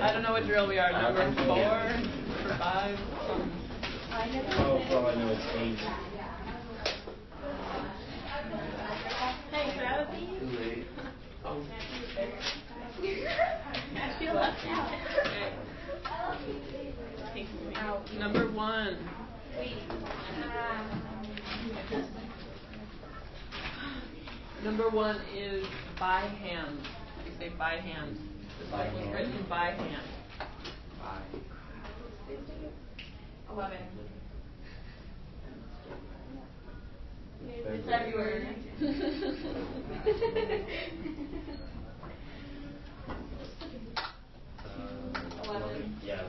I don't know what drill we are. Number 4, number 5. Oh, for all I know, it's 8. Hey, could I have a seat? Too late. I feel left out. Okay. Number 1. Number 1 is by hand. You say by hand. This one was written by hand. 11. It's February. 11. Yeah.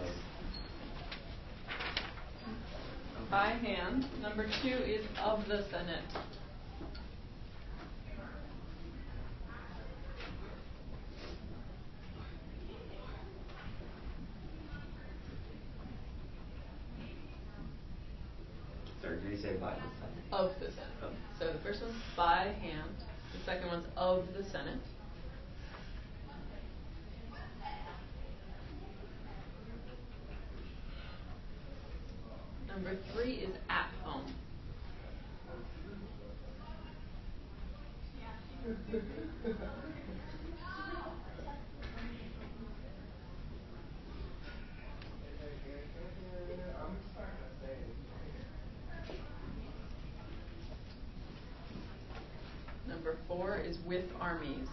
By hand. Number 2 is of the Senate. Sorry, did you say by the Senate? Of the Senate. So the first one's by hand. The second one's of the Senate. Number 3 is at home. Number 4 is with armies.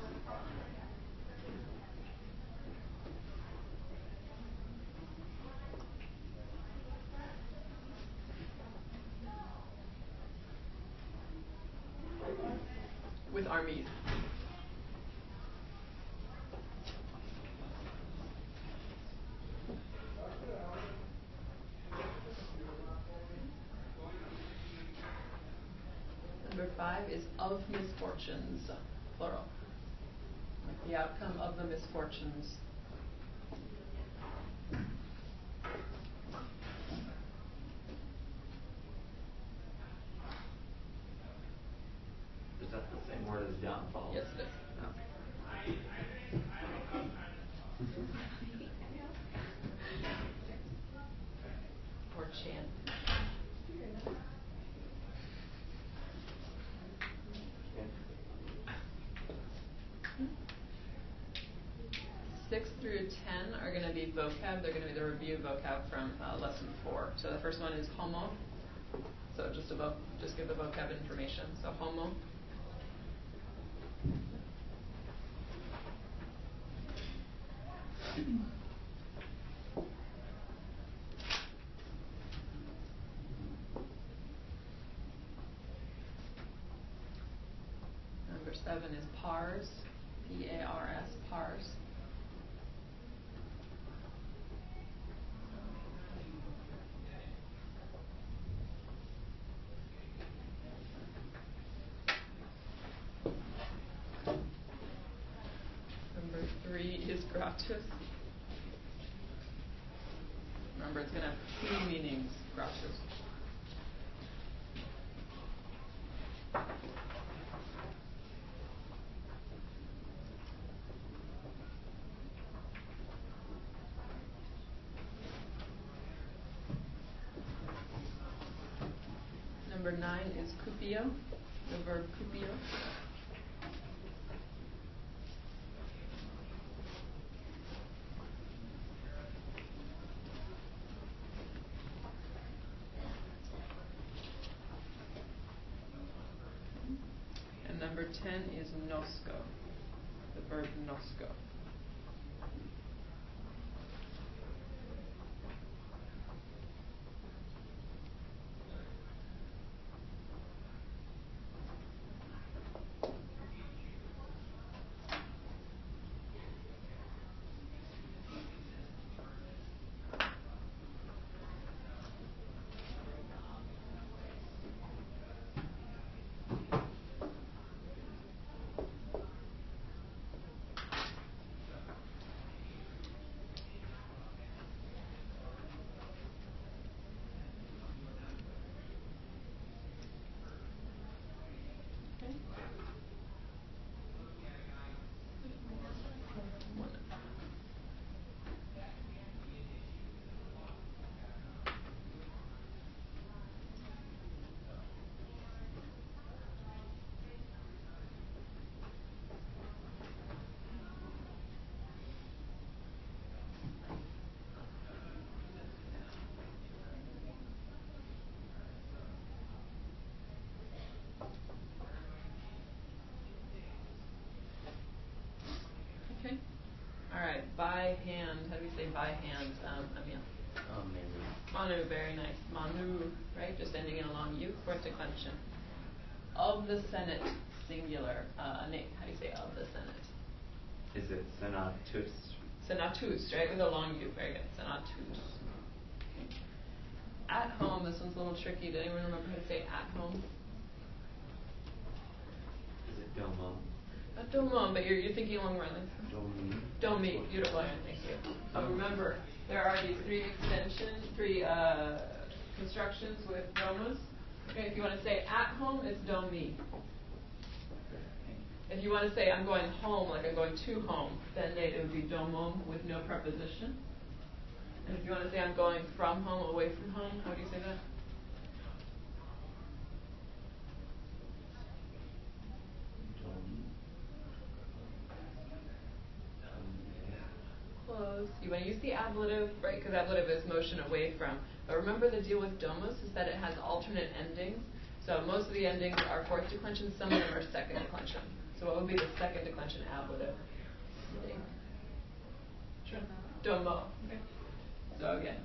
With armies. Number 5 is of misfortunes, plural. Like the outcome of the misfortunes. Is that the same word as downfall? Yes, it is. Or chant. 6 through 10 are going to be vocab. They're going to be the review vocab from lesson 4. So the first one is homo. So just give the vocab information. So homo. Number 7 is pars. P-A-R-S, pars. Number 3 is gratus. Remember, it's going to have 2 meanings, gratus. Number 9 is cupio, the verb cupio. And number 10 is nosco, the verb nosco. by hand. How do we say by hand? Emil. Manu, very nice. Manu, right? Just ending in a long U, fourth declension. Of the Senate, singular. Nate, how do you say of the Senate? Is it senatus? Senatus, right? With a long U. Very good. Senatus. Okay. At home, this one's a little tricky. Does anyone remember how to say at home? Is it domo? Not domum, but you're thinking along the lines. Domi. Domi, beautiful, Aaron, thank you. So remember, there are these three constructions with domus. Okay, if you want to say at home, it's domi. If you want to say I'm going home, like I'm going to home, then it would be domum with no preposition. And if you want to say I'm going from home, away from home, how do you say that? Close. You want to use the ablative, right? Because ablative is motion away from. But remember the deal with domus is that it has alternate endings. So most of the endings are fourth declension, some of them are second declension. So what would be the second declension ablative? Sure. Domo. Okay. So again,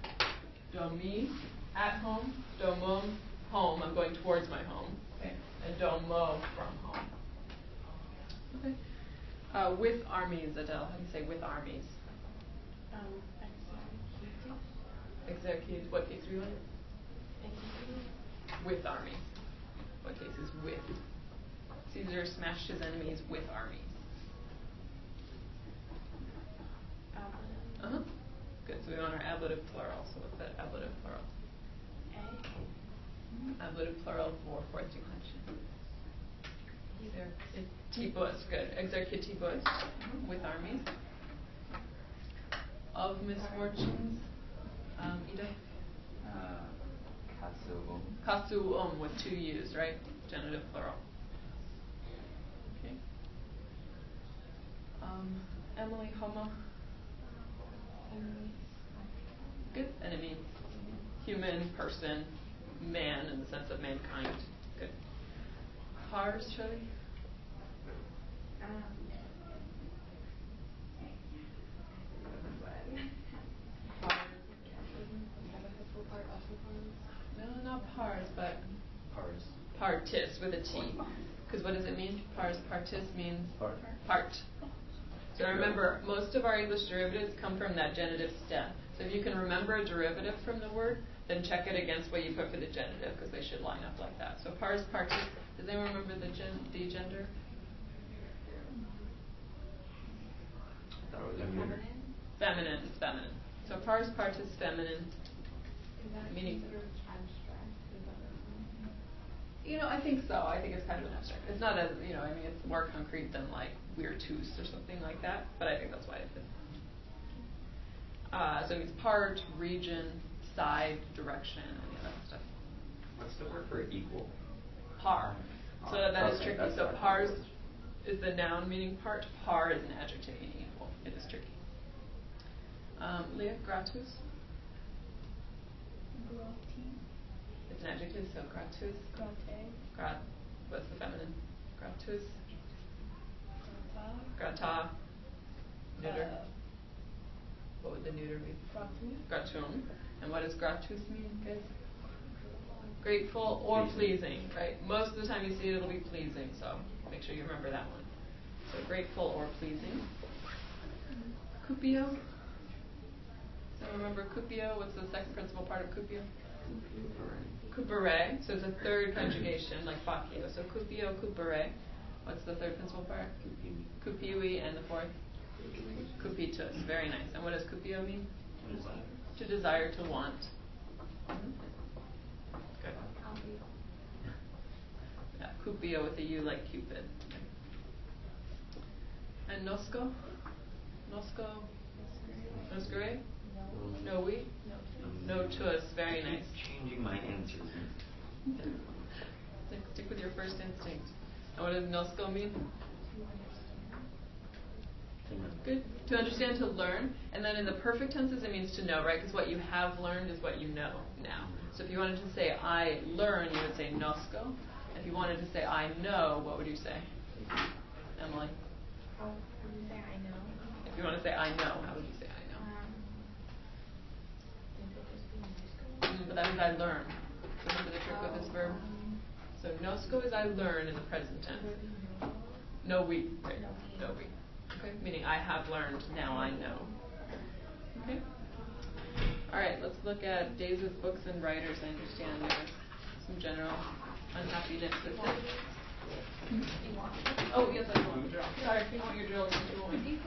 domi, at home, domum, home. I'm going towards my home. Okay. And domo, from home. Okay. With armies, Adele. How do you say with armies? Execute. What case are you in? With armies. What case is with? Caesar smashed his enemies with armies. Uh-huh. Good. So we want our ablative plural. So what's that ablative plural? Ablative plural for fourth declension. Exercitibus. Good. Exercitibus. With armies. Of misfortunes. Ida? Kasuum with two U's, right? Genitive plural. Okay. Emily, homo. Good. Enemy. Human, person, man in the sense of mankind. Good. Pars, Shelley? No, not pars, but partis with a T. Because what does it mean? Pars partis means part. So remember, most of our English derivatives come from that genitive stem. So if you can remember a derivative from the word, then check it against what you put for the genitive, because they should line up like that. So pars partis. Does anyone remember the gender? I thought it was feminine. Feminine. It's feminine. So pars partis feminine. Meaning. I think so. I think it's kind of an abstract. It's not as, it's more concrete than like virtus or something like that, but I think that's why it fits. So it means part, region, side, direction, any of that stuff. What's the word for equal? Par. So that is tricky. So pars is the noun meaning part. Par is an adjective meaning equal. It is tricky. Leah, gratus? It's an adjective, so gratus. What's the feminine? Gratus. Grata. Neuter. What would the neuter be? Gratum. And what does gratus mean, guys? Grateful or pleasing, right? Most of the time you see it, it'll be pleasing, so make sure you remember that one. So grateful or pleasing. Cupio. So remember cupio, what's the second principal part of cupio? Cupere. So it's a third conjugation, like faccio. So cupio, cupere. What's the third principal part? Cupiui, and the fourth? Cupitus. Very nice. And what does cupio mean? To desire, to want. Good. Yeah, cupio with a U like Cupid. And nosco? Nosco? Nosgere? No we? No tus. Very nice. Changing my answers. Stick with your first instinct. And what does nosco mean? Good. To understand, to learn. And then in the perfect tenses, it means to know, right? Because what you have learned is what you know now. So if you wanted to say I learn, you would say nosco. If you wanted to say I know, what would you say? Emily? Would you say I know? If you want to say I know, how would you say I know? But that means I learn. Remember the trick with this verb? So nosco is I learn in the present tense. No we. Right? No we. Okay? Meaning I have learned, now I know. Okay? Alright, let's look at days with books and writers. I understand there's some general unhappiness with it. Oh, yes, I want the drill. Sorry, if you want your drill, you want me.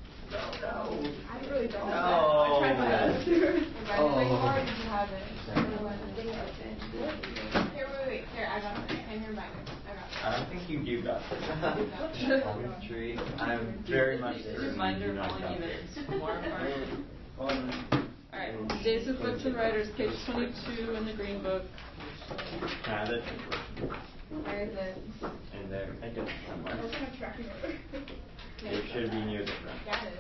I really don't. No. I tried my best. Oh. Or did you have it? Here, wait. Here, I got it. And your binder. I got it. I don't think you do got Poetry. I'm very much Is certain your you binder do not falling got even it. more apart? Alright, days with books and writers, page 22 in the green book. Have it Where is it? in there. I don't somewhere. Open a tracking order. It should be near the front. Yeah, it is.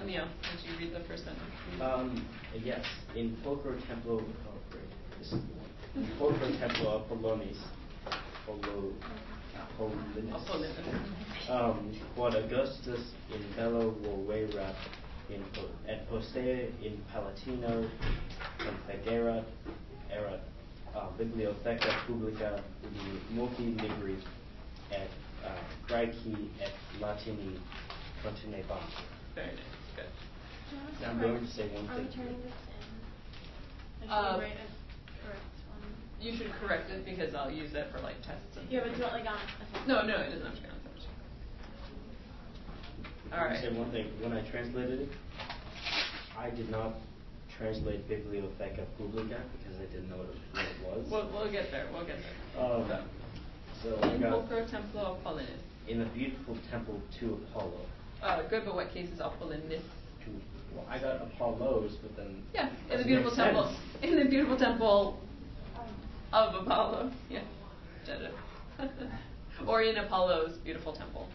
Emil, would you read the first sentence? Yes. In Pulchro Templo, this is the one. In Pulchro Templo Apollonis, Apollinus, quod Augustus in bello volverat et postea in Palatino confederat erat bibliotheca publica ubi multi libri et Graeci et Latini continebant. Very nice, good. Now I'm going to say one Are we thing. turning this in? I should write a correct one. You should correct it because I'll use it for like tests and Yeah, but things. do you want like on? No, it doesn't have to be on such. I want to say one thing. When I translated it, I did not translate Bibliotheca Publica because I didn't know what it was. We'll get there. So I In got Pulchro Templo Apollinus. in a beautiful temple to Apollo. Good, but what case is Apollinus? Well, I got Apollos, but then Yeah, in the doesn't beautiful make temple. sense. In the beautiful temple of Apollo. Yeah, Janda. Or in Apollo's beautiful temple.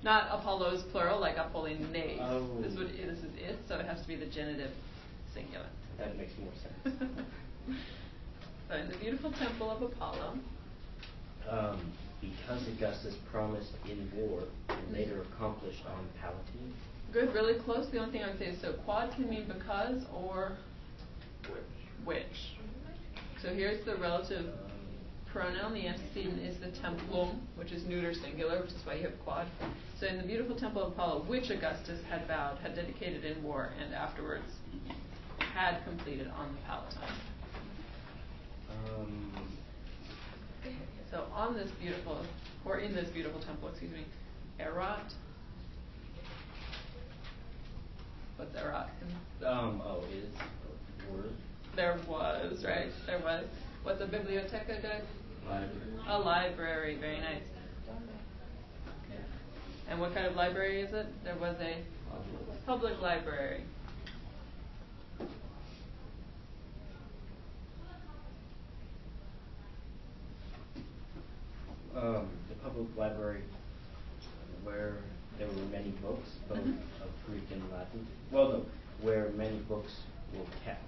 Not Apollo's plural, like Apollines. Oh. This is it, so it has to be the genitive singular. That makes more sense. So in the beautiful temple of Apollo. Because Augustus promised in war and later accomplished on Palatine. Good, really close. The only thing I would say is so quad can mean because or which. So here's the relative pronoun. The antecedent is the templum, which is neuter singular, which is why you have quad. So in the beautiful temple of Apollo, which Augustus had vowed, had dedicated in war, and afterwards had completed on the Palatine. So on this beautiful, or in this beautiful temple, erat. What's erat? Is a word. There was, right? There was. What's a biblioteca, guys? Library. A library, very nice. And what kind of library is it? There was a public library. The public library where there were many books, both of Greek and Latin. Well, no, where many books were kept.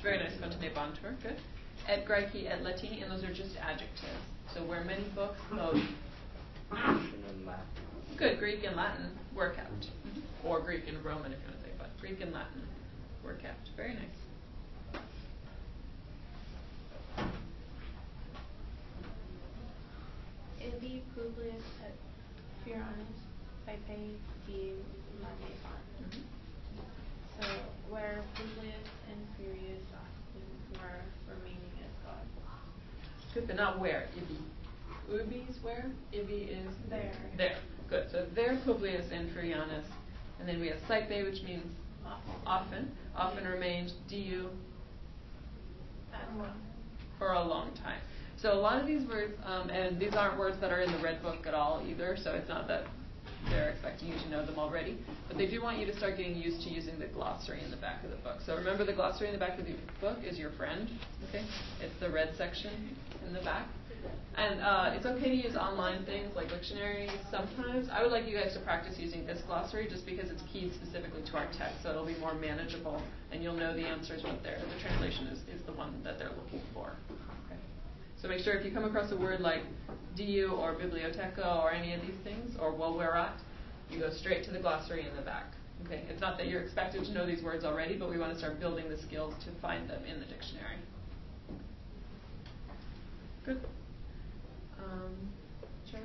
Very nice. Continebantur, good. Et Graeci et Latini, and those are just adjectives. So where many books, both Grecian and Latin. good, Greek and Latin were kept. Or Greek and Roman, if you want to say, but Greek and Latin were kept. Very nice. Ibi Publius et Furianus Pipe di Manefant. So where Publius and Furius were remaining as God. Good, but not where. Ibi. Ubi is where? Ibi is There. There. Good. So there, Publius and Furianus. And then we have Saipe, which means often. Often remained diu for a long time. So a lot of these words, and these aren't words that are in the red book at all either, so it's not that they're expecting you to know them already, but they do want you to start getting used to using the glossary in the back of the book. So remember, the glossary in the back of the book is your friend, okay? It's the red section in the back. And it's okay to use online things like dictionaries sometimes. I would like you guys to practice using this glossary just because it's keyed specifically to our text, so it'll be more manageable, and you'll know the answers, what the translation is the one that they're looking for. Okay. So make sure if you come across a word like DU or biblioteca or any of these things, or wowerat, you go straight to the glossary in the back. Okay. It's not that you're expected to know these words already, but we want to start building the skills to find them in the dictionary. Good. Sure.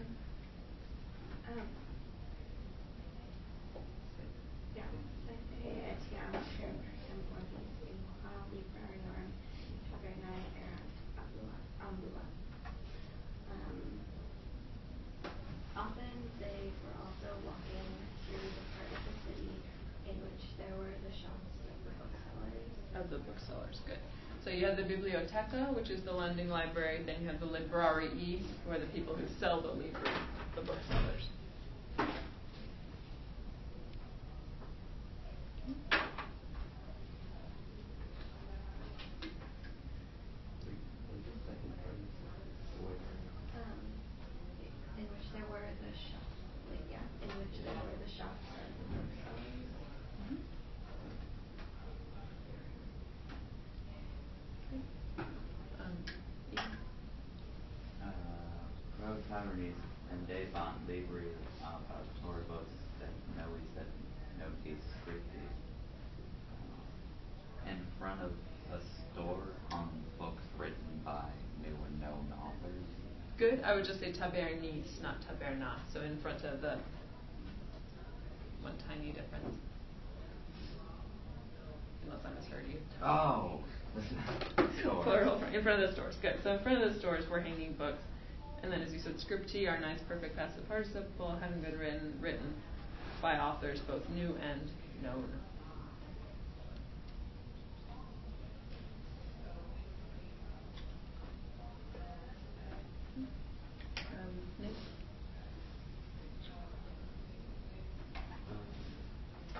Ja, etiam in qua liberiorum tabernae erat ambula. Often they were also walking through the part of the city in which there were the shops of the booksellers. Of the booksellers, good. So you have the biblioteca, which is the lending library. Then you have the librarii, who are the people who sell the libri, the booksellers. In which there were the shops, in which there were the shops of the booksellers. Pro tavernis and debant libri autoribus et novis et notis scripti. In front of a store on books written by new and known authors. Good. I would just say tabernis, not taberna. So in front of the one tiny difference. Unless I misheard you. Oh. Plural. In front of the stores. Good. So in front of the stores, we're hanging books. And then, as you said, scripti, our nice perfect passive participle, having been written by authors both new and known. Nick?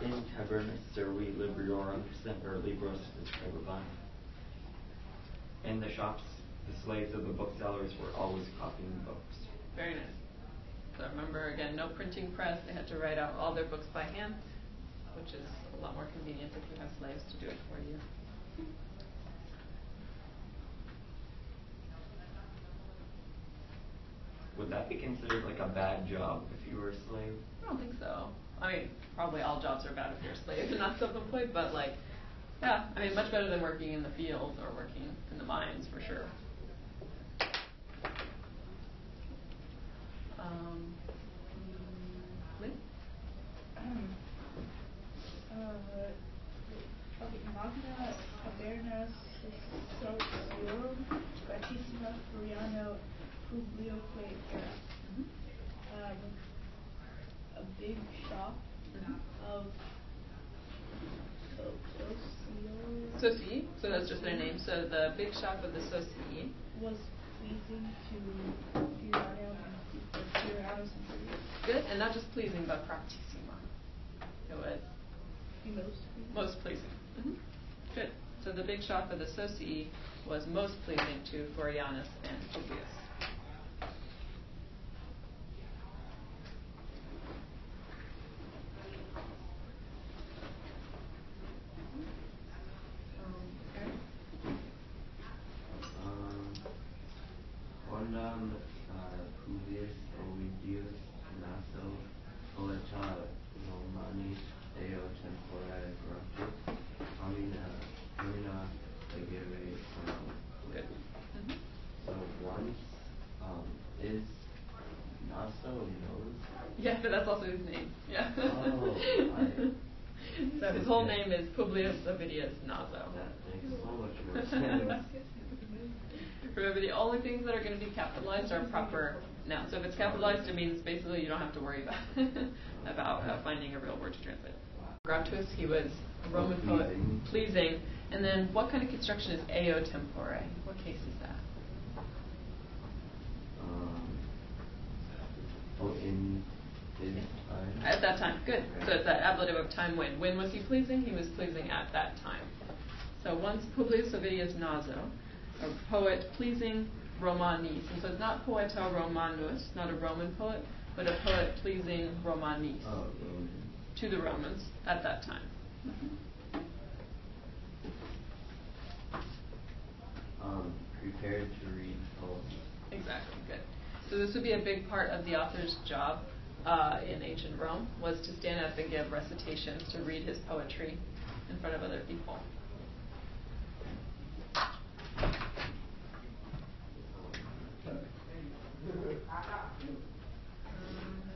In tabernis servi libriorum semper libros distribuant. In the shops, the slaves of the booksellers were always copying books. Very nice. So remember, again, no printing press. They had to write out all their books by hand, which is a lot more convenient if you have slaves to do it for you. Would that be considered like a bad job if you were a slave? I don't think so. I mean, probably all jobs are bad if you're a slave and not self-employed, but yeah, I mean, much better than working in the fields or working in the mines, for sure. Lynn? Magna tabernas sociorum gratissima furiano publioque erat. A big shop of Socii, so that's just their name. So the big shop of the Socii was pleasing to Furianus and Furius. Good, and not just pleasing, but practissima. It was most pleasing. Good. So the big shop of the Socii was most pleasing to Furianus and Publius. Quondam Publius Ovidius naso coleta Romanis eo temporae gratis homina legere sonum. Good. So once is naso knows? Yeah, but that's also his name. Yeah. Oh, so his whole name is Publius Ovidius Naso. that makes so much more sense. Remember, the only things that are going to be capitalized are proper nouns. So if it's capitalized, it means basically you don't have to worry about finding a real word to translate. Gratuitous, he was a Roman poet, pleasing. And then what kind of construction is eo tempore? What case is that? In his time. At that time, good. So it's that ablative of time when. When was he pleasing? He was pleasing at that time. So once Publius Ovidius Naso, a poet pleasing Romanis. And so it's not poeta Romanus, not a Roman poet, but a poet pleasing Romanis to the Romans at that time. Prepared to read poems. Exactly, good. So this would be a big part of the author's job in ancient Rome, was to stand up and give recitations, to read his poetry in front of other people. Have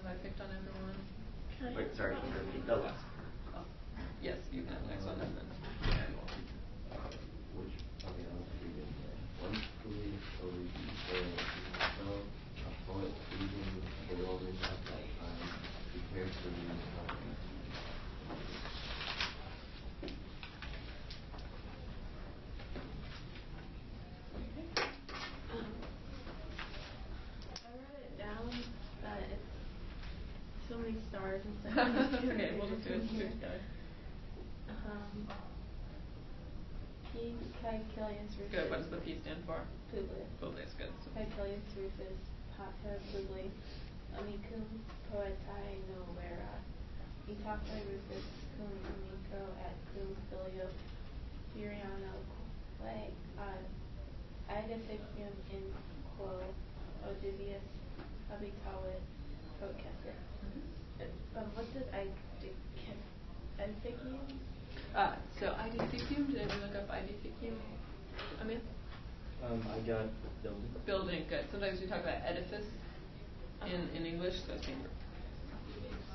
I picked on everyone? Wait, sorry, can you repeat the last part? Oh, yes, you can have the next one and then Which, okay, I'll read it. Once fully a poet pleasing the Romans at that time, prepared to read poems. I wrote it down, but it's so many stars and stuff. Okay, we'll just do it together. P. Caecilius Rufus. Good. What does the P stand for? Publius. Publius, good. So Caecilius Rufus, Pater Publi, amicum poetae novera. Itaque Rufus cum amico et cum filio Furiano quae ad aedificium in quo Odivius habitavit processit. What does aedificium? So IDFICUM, did anyone look up IDFICUM? Amir? I got building. Building, good. Sometimes we talk about edifice in English, so it's same.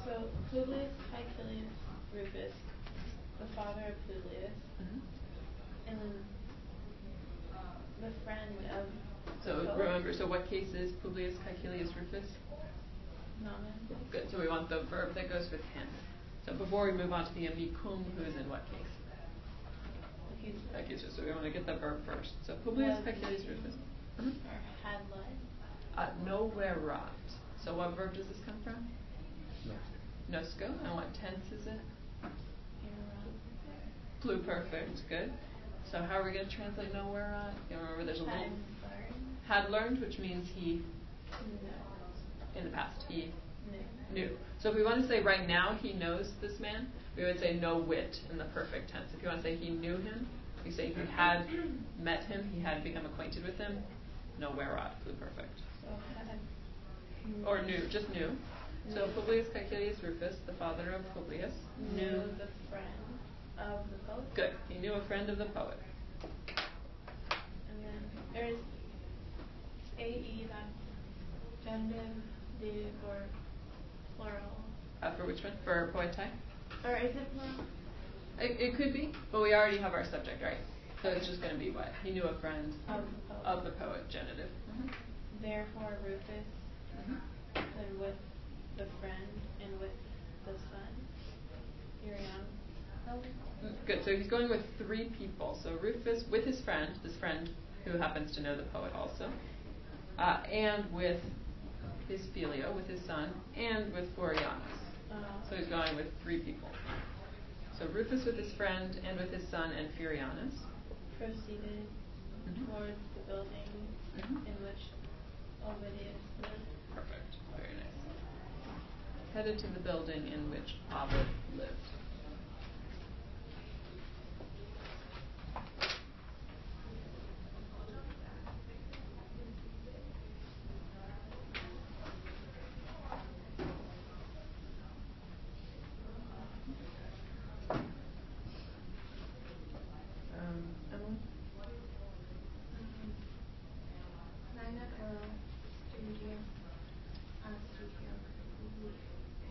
So Publius Caecilius Rufus, the father of Publius, and then the friend of. So remember, so what case is Publius Caecilius Rufus? Nomen. Good. So we want the verb that goes with him. So before we move on to the amicum, who is in what case? Accuser. So we want to get the verb first. So Publius Caecilius Rufus. Or had led. Noverat. So what verb does this come from? No. Nosco. And what tense is it? Pluperfect. Good. So how are we going to translate noverat? You remember there's a little. Had learned, which means he. No. In the past, he No. knew. So if we want to say right now he knows this man, we would say no wit in the perfect tense. If you want to say he knew him, we say he had met him, he had become acquainted with him. No whereat, pluperfect. So had. Or knew, just knew. So Publius Caecilius Rufus, the father of Publius, Knew the friend of the poet. Good. He knew a friend of the poet. And then there's AE, that's genitive, dative, or plural. For which one? For poetae? Or is it plural? It could be, but we already have our subject, right? So it's just going to be what? He knew a friend Of the poet. of the poet, genitive. Therefore, Rufus, and with the friend, and with the son, Furiano. Good. So he's going with three people. So Rufus with his friend, this friend who happens to know the poet also, and with his filio, with his son, and with Furianus. So he's going with three people. So Rufus with his friend, and with his son, and Furianus. Proceeded towards the building in which Ovidius lived. Perfect. Very nice. Headed to the building in which Ovid lived. Emily? Magna Carlo Studio Studio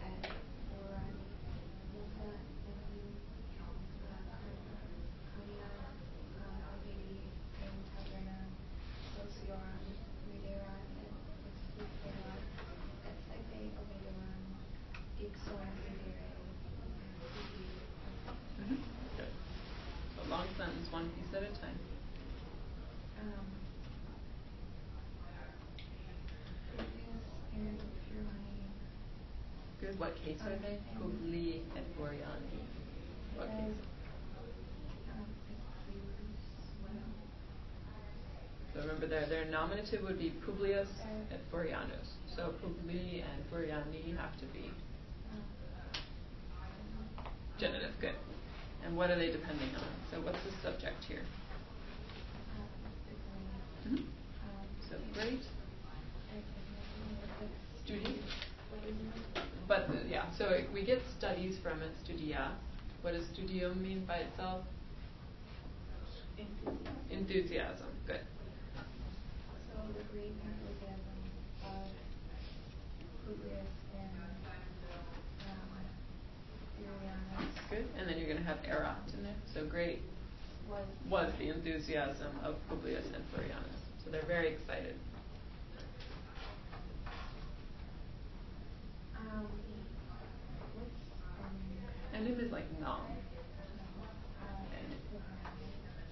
et Orani Vita Enim Camia Ovidi in Taverna Sociorum Viderat et Explicerat et Sepe Ovidorum Ixor Videre Good. So long sentence, one piece at a time. Publius and Furiani. Good. What case are they? Publi et Furiani. What case? So remember their nominative would be Publius et Furianus. So Publi and Furiani have to be genitive. Good. And what are they depending on? So what's the subject here? Mm-hmm. So great. Studi. But yeah, so we get studies from it, studia. What does studium mean by itself? Enthusiasm. Good. So the great enthusiasm of Publius and Furianus Good. And then you're going to have erat in there. So great was the enthusiasm of Publius and Furianus. So they're very excited. And it is like nom.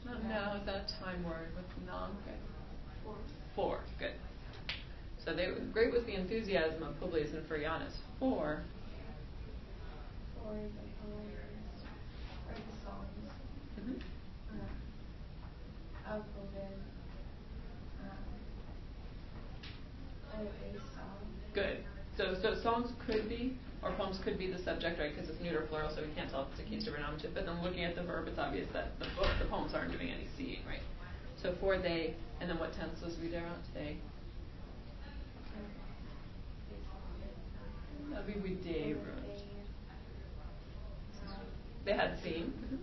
No, is that a time word with nom? Good. For. Good. So great was the enthusiasm of Publius and Furianus. For the poems or the songs mm-hmm. Of Ovid that they sung. Good. So songs could be, or poems could be the subject, right? Because it's neuter plural, so we can't tell if it's accused or nominative. But then looking at the verb, it's obvious that the poems aren't doing any seeing, right? So for they, and then what tense was we there on today? That would be they wrote. They had seen. Mm-hmm.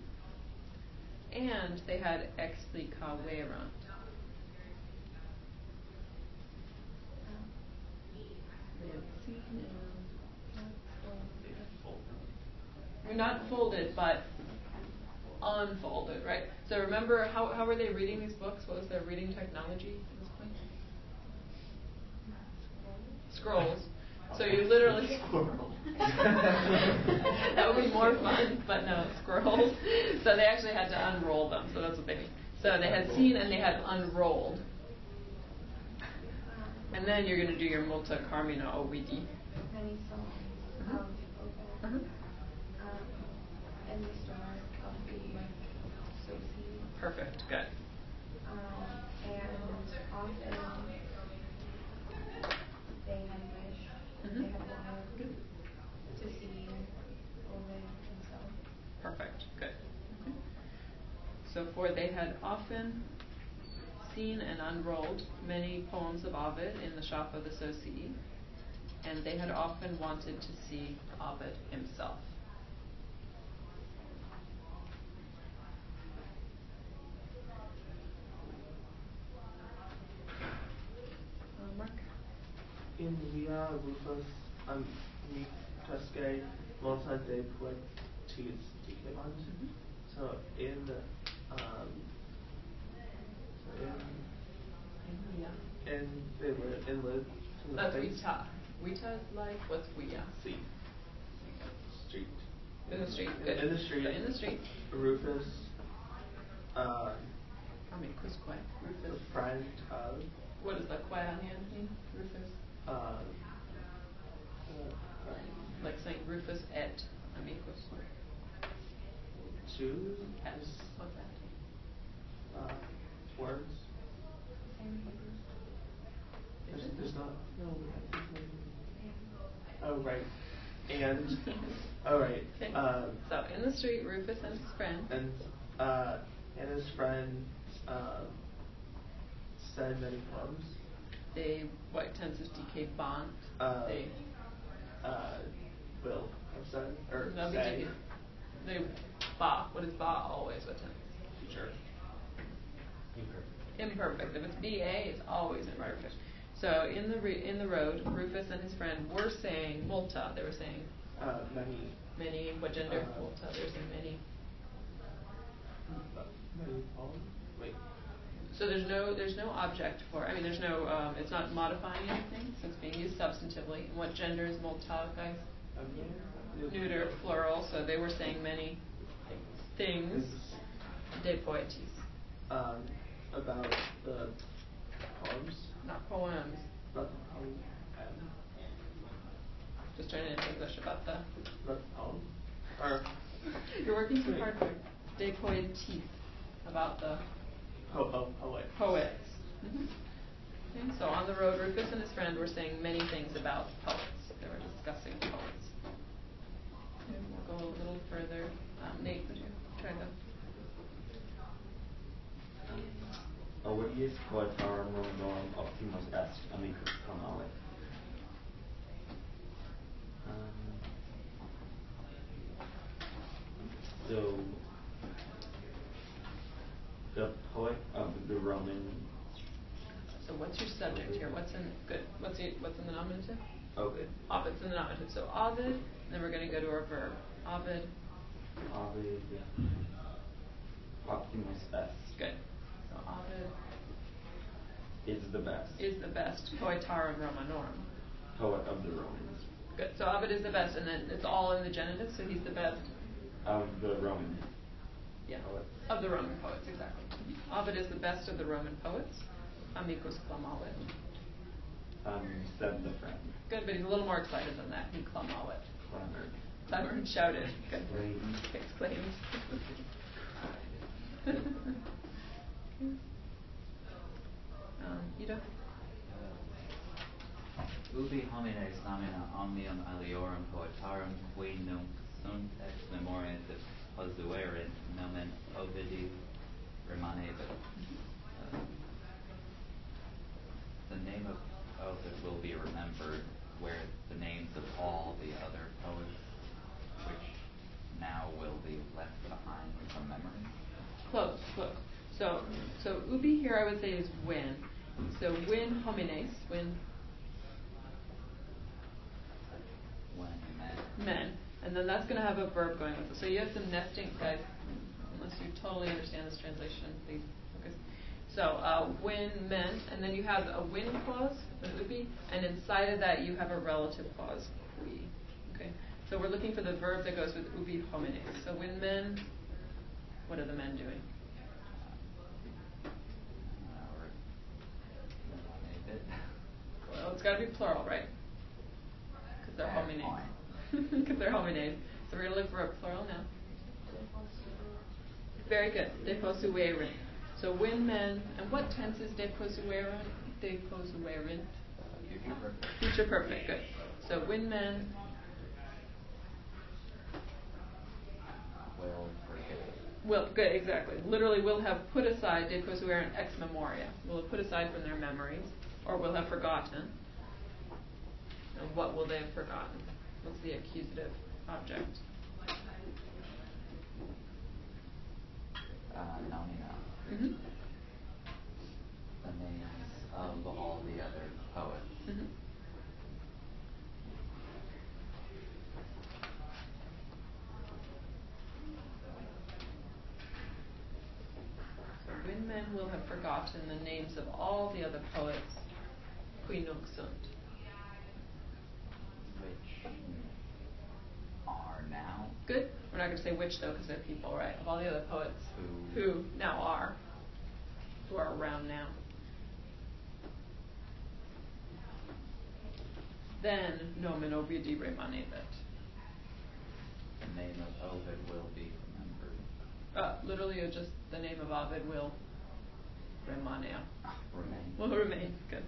And they had explicaverunt. They had seen and not folded, but unfolded, right? So remember, how were they reading these books? What was their reading technology at this point? Scrolls. So you literally... That would be more fun, but no, scrolls. So they actually had to unroll them, so that's what they mean. So they had seen and they had unrolled. And then you're going to do your multa carmina ovidi. Many songs Mm-hmm. of Ovid. Uh-huh. And the story of the Sophie. Perfect, good. And often they had wished, Mm-hmm. they had wanted to see Ovid himself. Perfect, good. Okay. So for they had often seen and unrolled many poems of Ovid in the shop of the Socii, and they had often wanted to see Ovid himself. Mark? In via Rufus mi tusque multa de poetis dicebant. Mm-hmm. So in they live in live to the That's place. Vita. Vita is like, what's Via? See. Street. In the street. In Good. the street. So in the street. Rufus Amicus quae. the Rufus. friend of What does the quae on the end mean? Rufus. Like Saint Rufus et amicus. Two Et. What's that? Words. There's not no. Oh right. And oh right. Okay. So in the street, Rufus and his friend. And his friend said many poems. They what tenses DK bond. They will have said or no, say. They ba. What is ba always? What tense? Future. Imperfect. If it's ba, it's always imperfect. So in the road, Rufus and his friend were saying multa. They were saying Many. Many. What gender? Multa. They were saying many. Many poems. Wait. So there's no object for. I mean, there's no. It's not modifying anything. So it's being used substantively. And what gender is multa, guys? Neuter, plural. So they were saying many things. De poetis. About the poems. Not poems. About the poem. Just trying to English about the. About the poem. Or. You're working too hard for de poetis. About the. Poet. Poets. Mhm. Okay, so on the road, Rufus and his friend were saying many things about poets. They were discussing poets. Okay, we'll go a little further. Nate, would you try to? Ovidius Poetarum Romanorum Optimus Est Amicus Comalet. So, the poet of the Roman. So what's your subject here? What's in the nominative? Ovid. Ovid's in the nominative. So Ovid, and then we're going to go to our verb. Ovid. Ovid. Optimus Est. Good. So Ovid Is the best. is the best. Poetarum Romanorum. Poet of the Romans. Good. So Ovid is the best, and then it's all in the genitive. So he's the best. Of the Roman. Yeah. Poet. Of the Roman poets, exactly. Ovid is the best of the Roman poets. Amicus clamavet. Said the friend. Good, but he's a little more excited than that. He clamavet. Clamored. Clamored, shouted. Good. Exclaimed. Exclaimed. Ida? Ubi homines nomina omnium aliorum poetarum qui nunc sunt ex memoria deposuerit nomen Ovidi remanebit. The name of Ovid will be remembered, where the names of all the other poets, which now will be left behind from memory. Close. So ubi here I would say is when. So when homines, when men. And then that's going to have a verb going with it. So you have some nesting, guys. Unless you totally understand this translation, please focus. So when men, and then you have a when clause, the ubi, and inside of that you have a relative clause, qui. Okay. So we're looking for the verb that goes with ubi homines. So when men, what are the men doing? Well, it's got to be plural, right? Because they're homines. Because they're homines. So we're going to look for a plural now. Very good. Deposuerint. So when men, and what tense is deposuerint? Deposuerint. Future perfect. Future perfect. Good. So when men Will forget. will, good, exactly. Literally, will have put aside deposuerint ex memoria. Will have put aside from their memories, or will have forgotten. And what will they have forgotten? What's the accusative object? Nomina. Mm-hmm. The names of all the other poets. Mm-hmm. So when men will have forgotten the names of all the other poets, qui nunc sunt. Which are now. Good. We're not going to say which though, because they're people, right? Of all the other poets who now are, who are around now. Then nomen Ovidi remanebit. The name of Ovid will be remembered. Literally, just the name of Ovid will remanea. Remain. Will remain. Good.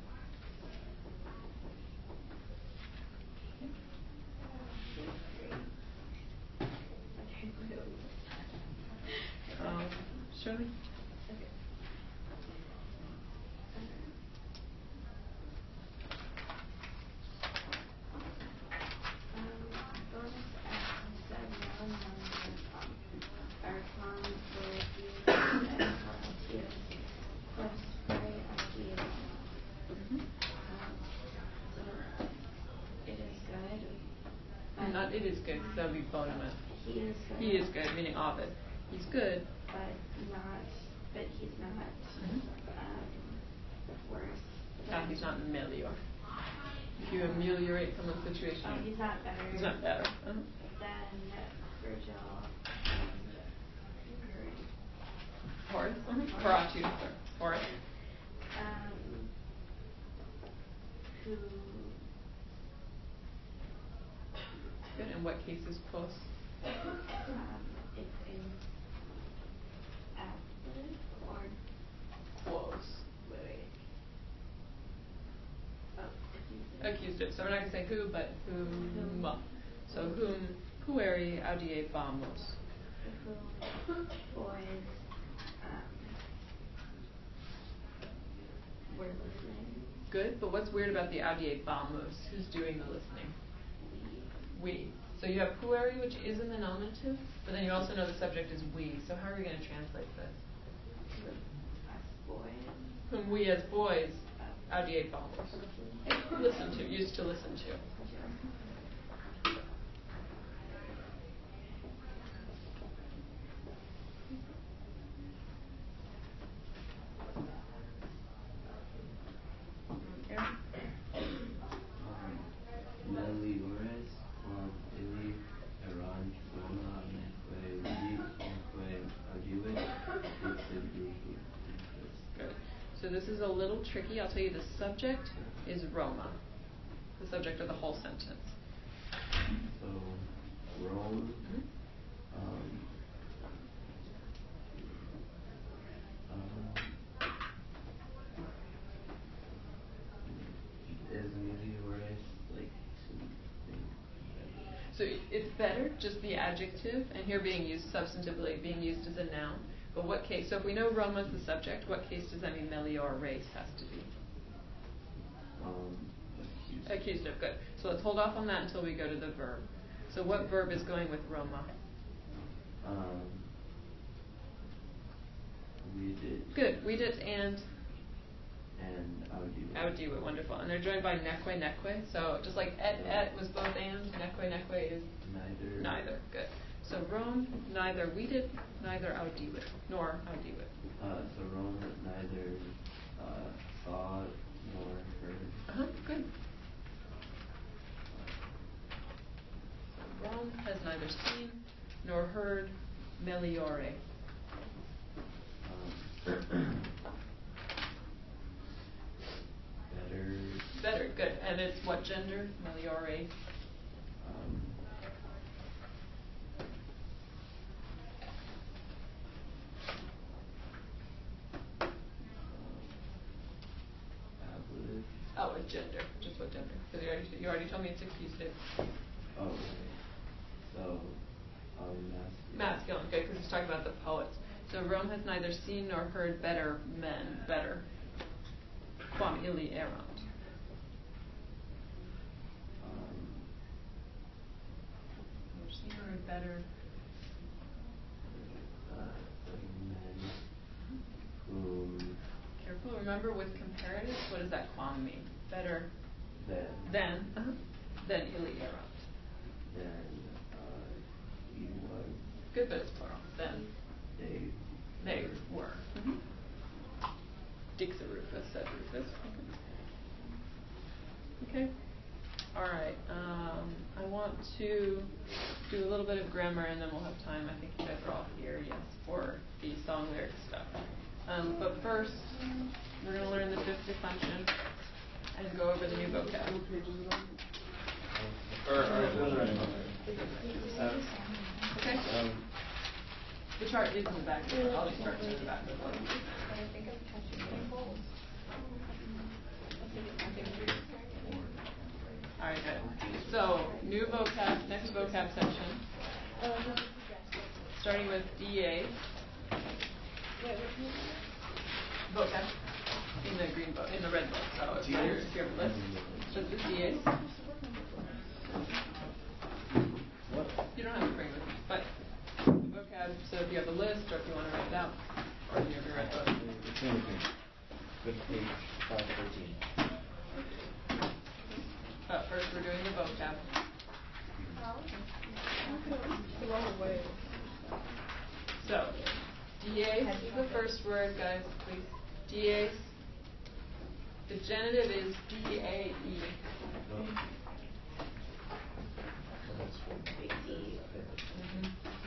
Shirley? Okay. Bonus said no Archon plus Frey idea. So it is good. Not it is good, because that would be bonus. He is good. He is good, meaning Ovid. He's good. But he's not worse. He's not melior. If you ameliorate someone's situation. Oh, he's not better. He's not better. Than Virgil and Horace? Horatius, sorry. Horace. Who Good. In what case is close? it's in active or Close. wait. Accusative. So we're not going to say who, but whom. So whom, pueri audie vamos. Whom boys were listening. Good, but what's weird about the audie vamos? Who's doing the listening? We. So you have pueri, which is in the nominative, but then you also know the subject is we. So how are we going to translate this? Us boys. Whom we as boys, audie vamos. Listen to, used to listen to. Meliores, ili, eran, Roma, neque, neque, audive, Good. So this is a little tricky. I'll tell you the subject is Roma. The subject of the whole sentence. So, Rome, is meliores, like, So it's better, just the adjective, and here being used substantively, being used as a noun. But what case? So if we know Roma is the subject, what case does that mean meliores has to be? Accusative, good. So let's hold off on that until we go to the verb. So what verb is going with Roma? we did. Good. We did and audive. audive, wonderful. And they're joined by neque, neque. So just like et was both and, neque, neque is Neither. neither. Good. So Rome, neither we did, neither audive, nor audive. So Rome neither saw nor heard. Good. So Rome has neither seen nor heard meliore. Better. Better, good. And it's what gender? Meliore. Ablative. Oh, it's gender. Just what gender? Because you already told me it's accusative. Oh, okay. So, masculine. Masculine, good, because he's talking about the poets. So Rome has neither seen nor heard better men, better. Quam illi erant. Never seen or heard better. Men who Careful, remember with comparatives, what does that quam mean? Better then than illi erant. he was. Good, but it's plural. Then they were. Dixa Rufus, said Rufus. Okay. All right. I want to do a little bit of grammar, and then we'll have time. I think you guys are all here, yes, for the song lyric stuff. But first, we're going to learn the fifth declension and go over the new vocab. Okay. The chart is in the back. I'll just start in the back. All right, good. So, new vocab, next vocab section. Starting with DA. Vocab in the green book, in the red book. So it's on your list. So the DA. You don't have to bring it with you, but the vocab. So if you have a list, or if you want to write it out, or if you have your red book. Good page 513. But first, we're doing the vocab. So, DA is the first word, guys, please. DA. The genitive is DAE.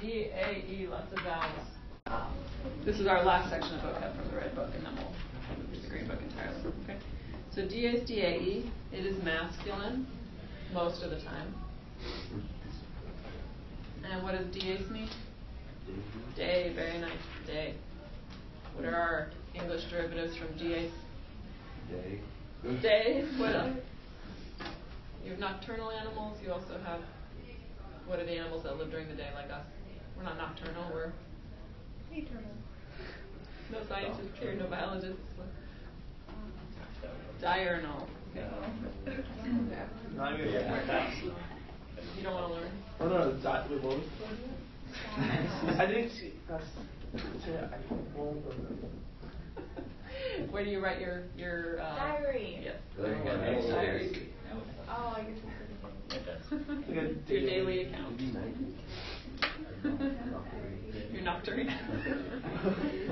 DAE, lots of vowels. This is our last section of vocab from the red book, and then we'll move to the green book entirely. Okay. So DA is DAE. It is masculine most of the time. And what does DAs mean? Day, very nice. Day. What are our English derivatives from DAs? Day. Day. What else? You have nocturnal animals. You also have, what are the animals that live during the day like us? We're not nocturnal. We're Eternal. no scientists here, no biologists. Diurnal. Okay. Not even You don't want to learn. Oh no, wait, what was I didn't see. That's. I won't remember. Where do you write your Diary. Yes. Very good. Diary. Oh, I guess it's Like a Your daily account. It'd be nice. Your nocturne.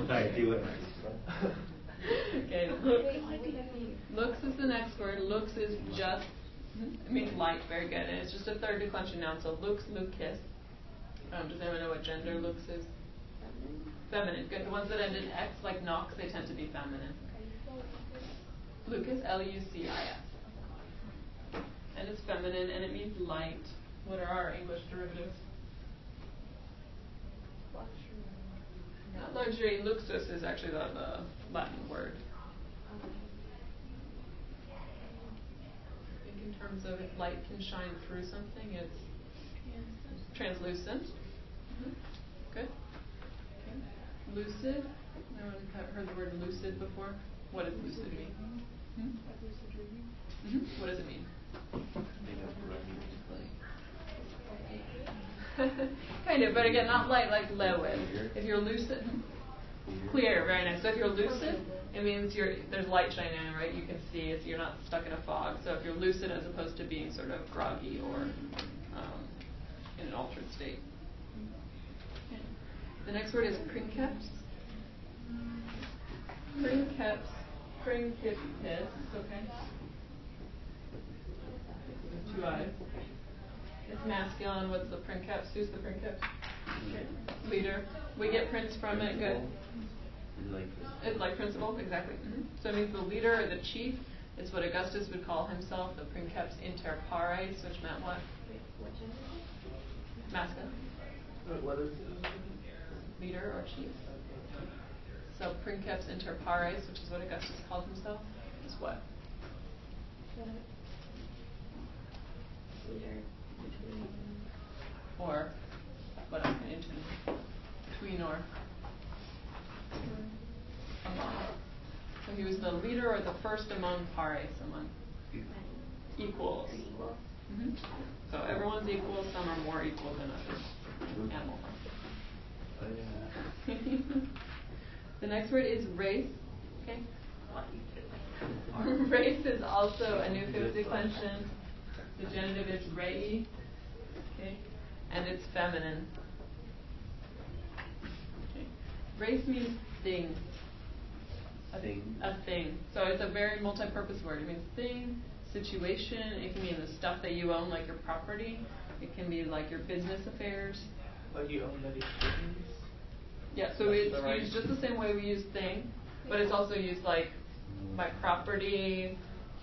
Sorry, do it. Okay, lux is the next word. Lux is just, it means light, very good. And it's just a third declension noun, so lux, lucus. Does anyone know what gender lux is? Feminine, good. The ones that end in X, like nox, they tend to be feminine. Lucus, L-U-C-I-S. And it's feminine, and it means light. What are our English derivatives? Not luxury. Luxus is actually the Latin word. I think in terms of if light can shine through something, it's translucent. Good. Okay. Lucid. Everyone heard the word lucid before? What does lucid mean? What does it mean? Kind of, but again, not light like low-end. If you're lucid, clear, very nice. So if you're lucid, it means there's light shining in, right? You can see it, so you're not stuck in a fog. So if you're lucid as opposed to being sort of groggy or in an altered state. Okay. The next word is princeps. Princeps, okay. Two eyes. It's masculine. What's the princeps? Who's the princeps? Okay. Leader. We get prince from it. Good. It's like principal, exactly. So it means the leader or the chief. It's what Augustus would call himself, the princeps inter pares, which meant what? What gender is it? Masculine. Wait, what is Leader or chief. So princeps inter pares, which is what Augustus called himself, is what? Leader between. Or what else? Between or among. So he was the leader or the first among pares, among equals. Equal. So everyone's equal. Some are more equal than others. Animals. The next word is race. Okay. Race is also a new fifth declension. The genitive is rei. Okay. And it's feminine. Okay. Race means thing. A thing. So it's a very multi-purpose word. It means thing, situation. It can mean the stuff that you own, like your property. It can be like your business affairs. like you own many things? Yeah, so it's used just the same way we use thing, but it's also used like my property,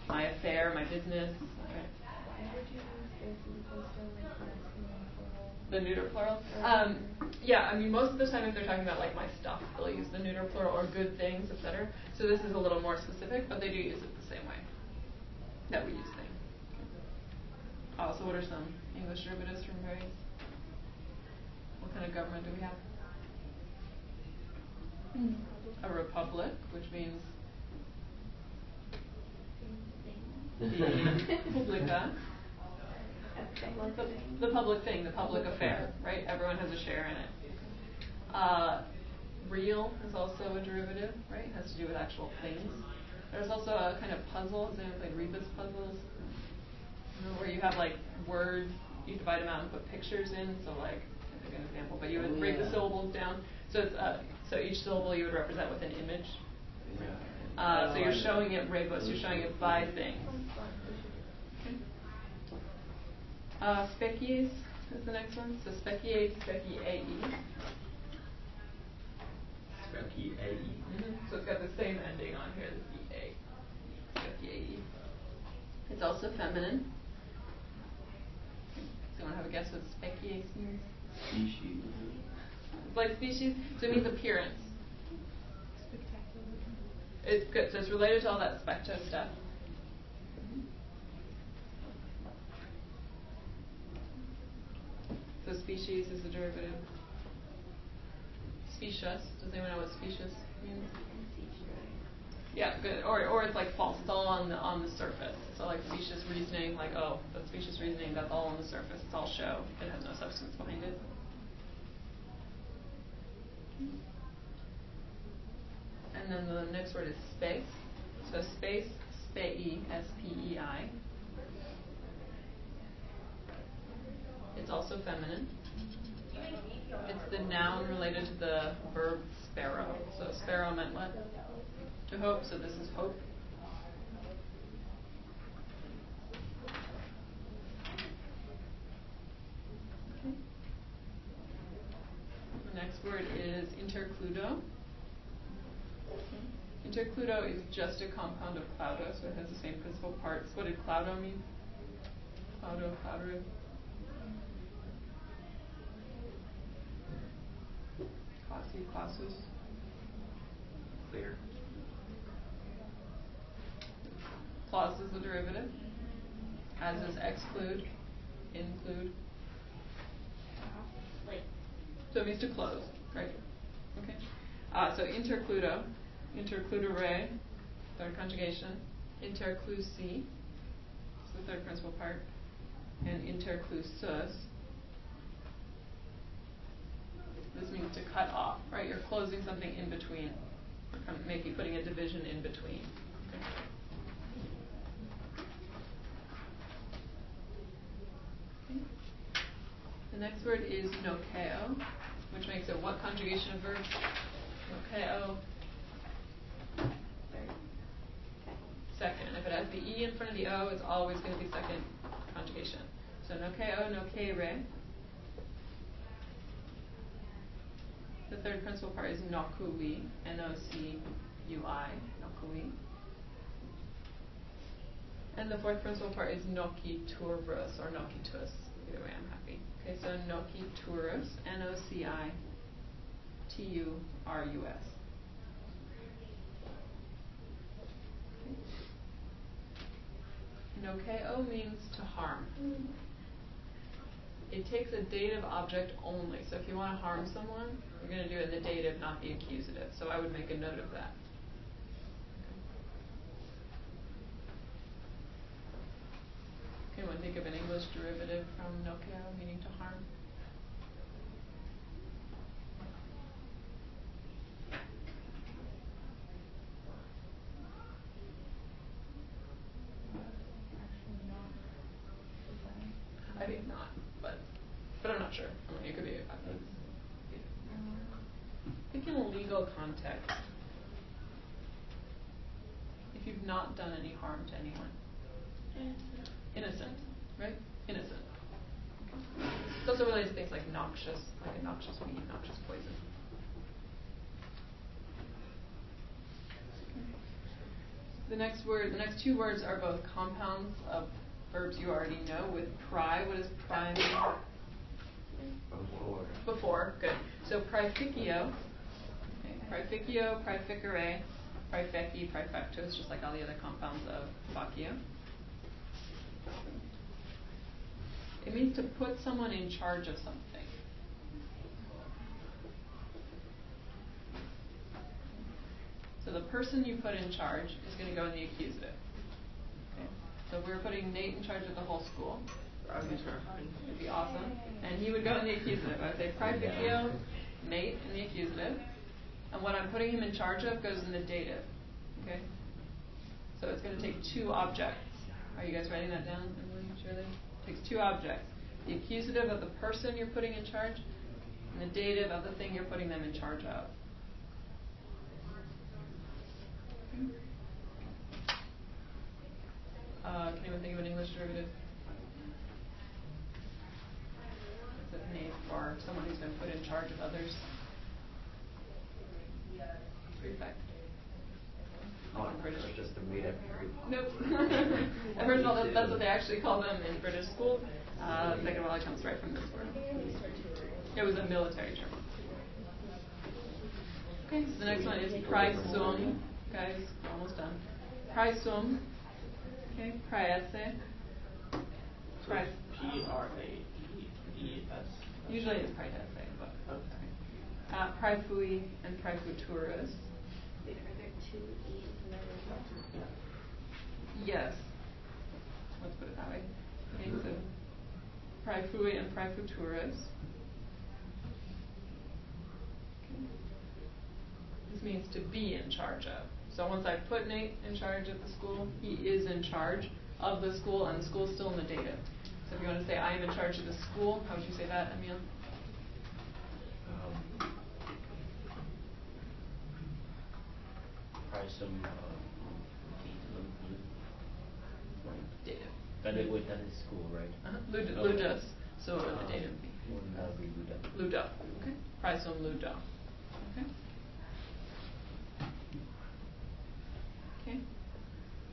my affair, my business. Okay. Why would you use this as opposed to like masculine plural? The neuter plural? Yeah, I mean, most of the time if they're talking about like my stuff, they'll use the neuter plural or good things, etc. So this is a little more specific, but they do use it the same way that we use thing. So what are some English derivatives from race? What kind of government do we have? A republic, which means publica. The public thing, the public affair, right? Everyone has a share in it. Real is also a derivative, right? It has to do with actual things. There's also a kind of puzzle. Has anyone played Rebus puzzles? You know, where you have like words, you divide them out and put pictures in. So like, I think an example, but you would break the syllables down. So it's so each syllable you would represent with an image. So you're showing it rebus, you're showing it by things. Species is the next one. So speciate, speciae. Speciae. So it's got the same ending on here, the EA. Speciae. It's also feminine. Does anyone have a guess what species means? Species. It's like species, so it means appearance. Spectacular. It's good, so it's related to all that specto stuff. species is the derivative. Specious. Does anyone know what specious means? Yeah, good. Or it's like false. It's all on the surface. So like specious reasoning, like that's specious reasoning. That's all on the surface. It's all show. It has no substance behind it. And then the next word is space. So space, spei, S-P-E-I. It's also feminine. It's the noun related to the verb sparrow. So sparrow meant what? To hope, so this is hope. Okay. The next word is intercludo. Intercludo is just a compound of claudo, so it has the same principal parts. What did claudo mean? Claudo, claudo. Classi, classus. Clear. Clause is the derivative, as is exclude, include. So it means to close, right? Okay. So intercludo, intercludere, third conjugation. Interclusi, it's the third principal part. And interclusus. This means to cut off, right? You're closing something in between. Maybe putting a division in between. Okay. The next word is nokeo, which makes it what conjugation of verbs? Nokeo. Second. If it has the E in front of the O, it's always going to be second conjugation. So nokeo, nokeire. The third principal part is nokui, N-O-C-U-I, nokui. And the fourth principal part is nokiturus or nokitus. Either way, I'm happy. Okay, so nokiturus, N-O-C-I-T-U-R-U-S. Nokeo means to harm. It takes a dative object only. So if you want to harm someone, you're going to do it in the dative, not the accusative. So I would make a note of that. Can anyone think of an English derivative from nokeo, meaning to harm? I think not, but I'm not sure. I mean, it could be. I think in a legal context, if you've not done any harm to anyone, innocent, right? Innocent. It also relates to things like noxious, like a noxious weed, noxious poison. The next two words are both compounds of verbs you already know with pri. What does pri mean? Before, good. So praeficio, praeficio, praeficere, praefeci, praefectus, just like all the other compounds of facio. It means to put someone in charge of something. So the person you put in charge is going to go in the accusative. Okay. So we're putting Nate in charge of the whole school. It'd be awesome. And he would go in the accusative. I would say praeficio, Nate in the accusative. And what I'm putting him in charge of goes in the dative. Okay? So it's going to take two objects. Are you guys writing that down, Emily, Shirley? It takes two objects. The accusative of the person you're putting in charge, and the dative of the thing you're putting them in charge of. Can anyone think of an English derivative? It's a name for someone who's been put in charge of others. Prefect. Oh, British is just a made-up Harry Potter. Nope. First of all, that's what they actually call them in British school. Second of all, it comes right from this word. It was a military term. Okay, so the next one is praesum. Guys, we're almost done. Praesum. Okay, praese. P-R-A-E-S-S. Usually it's Pride thing, but Okay. Pride Fui and Pride Futuras. Wait, are there two E's and then there's one? Yes. Let's put it that way. Okay, so Pride Fui and Pride Futuras. This means to be in charge of. So once I put Nate in charge of the school, he is in charge of the school, and the school is still in the data. So if you want to say I am in charge of the school, how would you say that, Emil? Probably some Data. that is school, right? Ludas. So what would the data be? That would be Luda. Luda. Okay. Probably some Luda. Okay. Okay.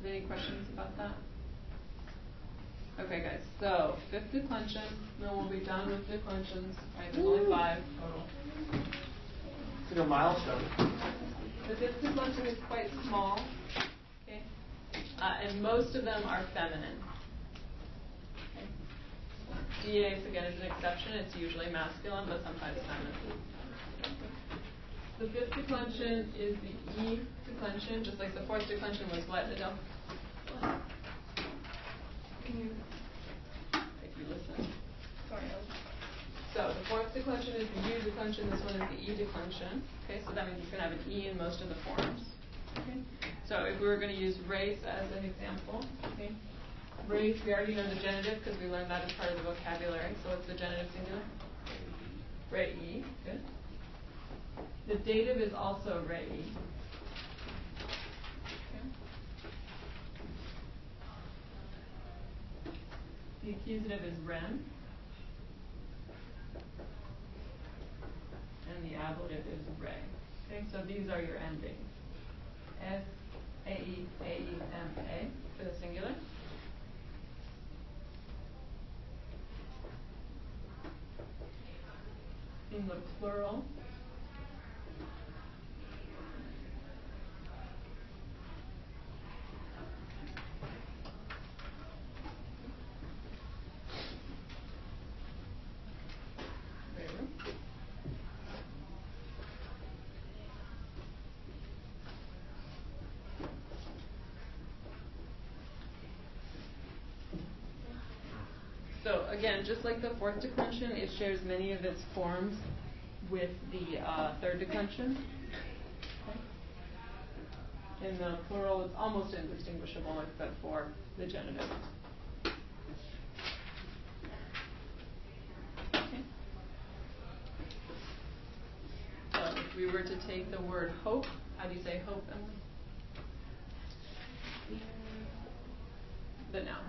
Any questions about that? Okay, guys. So fifth declension. Then we'll be done with declensions. Right? There's only 5 total. It's like a milestone. The fifth declension is quite small. Okay. And most of them are feminine. Okay. DAs again is an exception. It's usually masculine, but sometimes feminine. The fifth declension is the E declension, just like the fourth declension was what, Adele? Can you, If you listen. sorry, So the fourth declension is the U declension, this one is the E declension. Okay, so that means you can have an E in most of the forms. Okay. So if we were going to use race as an example, okay. Race, we already know the genitive because we learned that as part of the vocabulary. So what's the genitive singular? Ray-E. Good. The dative is also Ray-E. Okay. The accusative is Ren. And the ablative is Ray. Okay, so these are your endings. S, A-E, A-E, M-A for the singular. In the plural, so again, just like the fourth declension, it shares many of its forms with the third declension. Okay. In the plural, it's almost indistinguishable except for the genitive. Okay. So if we were to take the word hope, how do you say hope, Emily? The noun.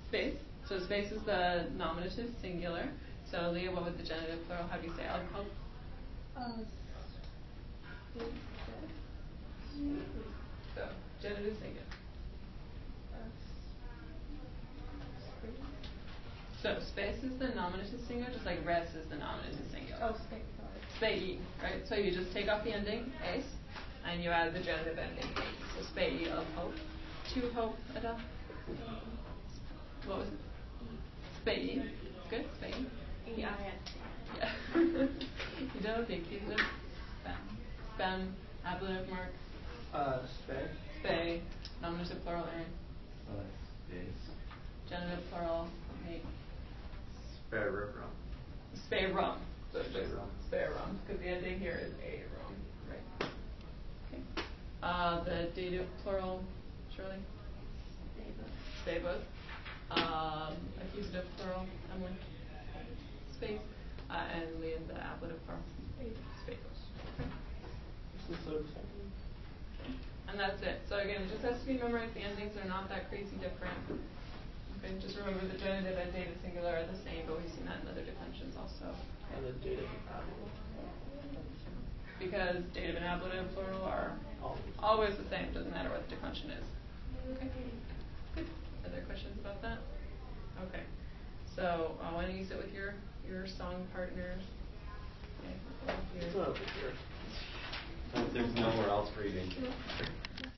Space. So space is the nominative singular. So Leah, what would the genitive plural? How do you say hope? So genitive singular. So space is the nominative singular, just like res is the nominative singular. oh, space, sorry. Spei, right? So you just take off the ending, ace, and you add the genitive ending. So spei of hope. To hope, Adele? What was it? Spei. Good, spei. E-I-S. Yeah. You know, the accusative. Spem. Ablative mark. Spay. Spei. Nominative plural, Aaron. Space. Genitive plural, Nate. Spare rum. Spay rum. So it's just Spay rum. spare rum, because the ending here is a rum, right? Okay. The dative plural, Shirley? Spavos. Accusative plural, Emily? Space. And Leah, the ablative plural? Spavos. Okay. This is sort of something. And that's it. So again, it just has to be memorized. The endings are not that crazy different. Okay, just remember the genitive and dative singular are the same, but we've seen that in other declensions also. And the dative and ablative. Because dative and ablative plural are always the same. Doesn't matter what the declension is. Okay. Good. Other questions about that? Okay. So why don't you sit with your song partners? Okay. It's over here. There's nowhere else for you to.